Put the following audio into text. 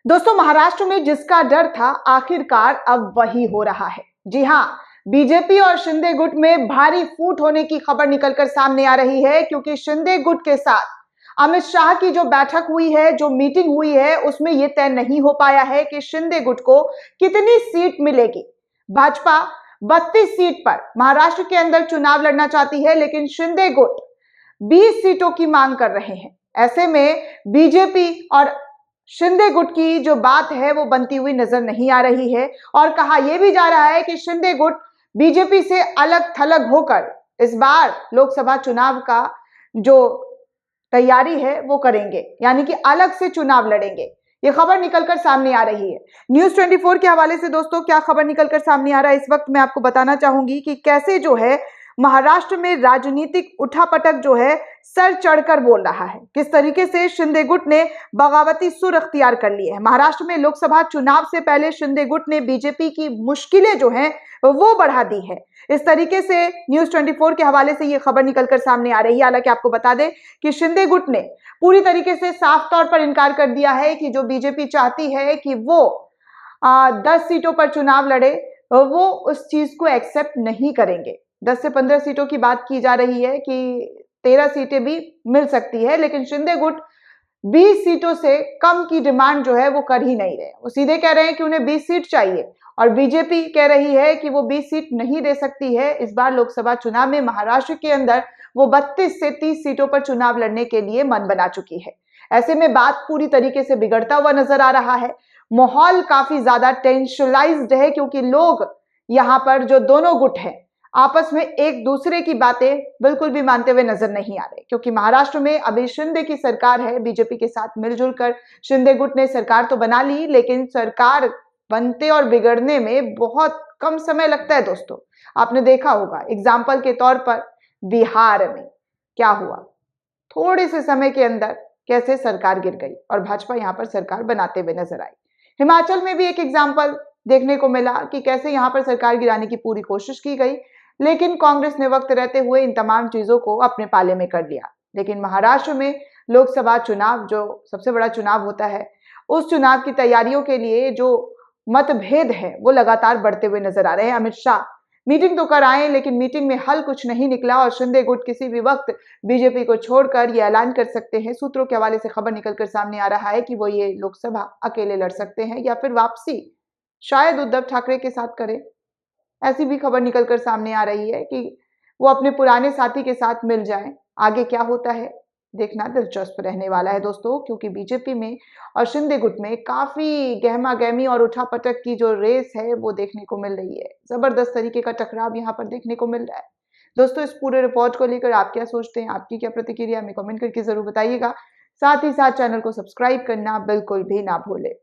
दोस्तों, महाराष्ट्र में जिसका डर था आखिरकार अब वही हो रहा है। जी हां, बीजेपी और शिंदे गुट में भारी फूट होने की खबर निकलकर सामने आ रही है, क्योंकि शिंदे गुट के साथ अमित शाह की जो बैठक हुई है, जो मीटिंग हुई है, उसमें यह तय नहीं हो पाया है कि शिंदे गुट को कितनी सीट मिलेगी। भाजपा 32 सीट पर महाराष्ट्र के अंदर चुनाव लड़ना चाहती है, लेकिन शिंदे गुट 20 सीटों की मांग कर रहे हैं। ऐसे में बीजेपी और शिंदे गुट की जो बात है वो बनती हुई नजर नहीं आ रही है, और कहा यह भी जा रहा है कि शिंदे गुट बीजेपी से अलग थलग होकर इस बार लोकसभा चुनाव का जो तैयारी है वो करेंगे, यानी कि अलग से चुनाव लड़ेंगे। ये खबर निकलकर सामने आ रही है। न्यूज 24 के हवाले से दोस्तों क्या खबर निकलकर सामने आ रहा है इस वक्त मैं आपको बताना चाहूंगी कि कैसे जो है महाराष्ट्र में राजनीतिक उठापटक जो है सर चढ़कर बोल रहा है। किस तरीके से शिंदे गुट ने बगावती सुर अख्तियार कर ली है। महाराष्ट्र में लोकसभा चुनाव से पहले शिंदे गुट ने बीजेपी की मुश्किलें जो हैं वो बढ़ा दी है। इस तरीके से न्यूज 24 के हवाले से ये खबर निकलकर सामने आ रही है। हालांकि आपको बता दें कि शिंदे गुट ने पूरी तरीके से साफ तौर पर इनकार कर दिया है कि जो बीजेपी चाहती है कि वो 10 सीटों पर चुनाव लड़े, वो उस चीज को एक्सेप्ट नहीं करेंगे। 10 से 15 सीटों की बात की जा रही है कि 13 सीटें भी मिल सकती है, लेकिन शिंदे गुट 20 सीटों से कम की डिमांड जो है वो कर ही नहीं रहे। वो सीधे कह रहे हैं कि उन्हें 20 सीट चाहिए, और बीजेपी कह रही है कि वो 20 सीट नहीं दे सकती है। इस बार लोकसभा चुनाव में महाराष्ट्र के अंदर वो 32 से 30 सीटों पर चुनाव लड़ने के लिए मन बना चुकी है। ऐसे में बात पूरी तरीके से बिगड़ता हुआ नजर आ रहा है। माहौल काफी ज्यादा टेंशनलाइज्ड है, क्योंकि लोग यहाँ पर जो दोनों गुट हैं आपस में एक दूसरे की बातें बिल्कुल भी मानते हुए नजर नहीं आ रहे, क्योंकि महाराष्ट्र में अभी शिंदे की सरकार है। बीजेपी के साथ मिलजुल कर शिंदे गुट ने सरकार तो बना ली, लेकिन सरकार बनते और बिगड़ने में बहुत कम समय लगता है। दोस्तों, आपने देखा होगा एग्जाम्पल के तौर पर बिहार में क्या हुआ, थोड़े से समय के अंदर कैसे सरकार गिर गई और भाजपा यहां पर सरकार बनाते हुए नजर आई। हिमाचल में भी एक एग्जाम्पल देखने को मिला कि कैसे यहां पर सरकार गिराने की पूरी कोशिश की गई, लेकिन कांग्रेस ने वक्त रहते हुए इन तमाम चीजों को अपने पाले में कर लिया। लेकिन महाराष्ट्र में लोकसभा चुनाव जो सबसे बड़ा चुनाव होता है, उस चुनाव की तैयारियों के लिए जो मतभेद है वो लगातार बढ़ते हुए नजर आ रहे हैं। अमित शाह मीटिंग तो कर आए, लेकिन मीटिंग में हल कुछ नहीं निकला, और शिंदे गुट किसी भी वक्त बीजेपी को छोड़कर ये ऐलान कर सकते हैं। सूत्रों के हवाले से खबर निकलकर सामने आ रहा है कि वो ये लोकसभा अकेले लड़ सकते हैं, या फिर वापसी शायद उद्धव ठाकरे के साथ करें। ऐसी भी खबर निकलकर सामने आ रही है कि वो अपने पुराने साथी के साथ मिल जाएं। आगे क्या होता है देखना दिलचस्प रहने वाला है दोस्तों, क्योंकि बीजेपी में और शिंदे गुट में काफी गहमा गहमी और उठापटक की जो रेस है वो देखने को मिल रही है। जबरदस्त तरीके का टकराव यहाँ पर देखने को मिल रहा है। दोस्तों, इस पूरे रिपोर्ट को लेकर आप क्या सोचते हैं, आपकी क्या प्रतिक्रिया, हमें कमेंट करके जरूर बताइएगा। साथ ही साथ चैनल को सब्सक्राइब करना बिल्कुल भी ना भूले।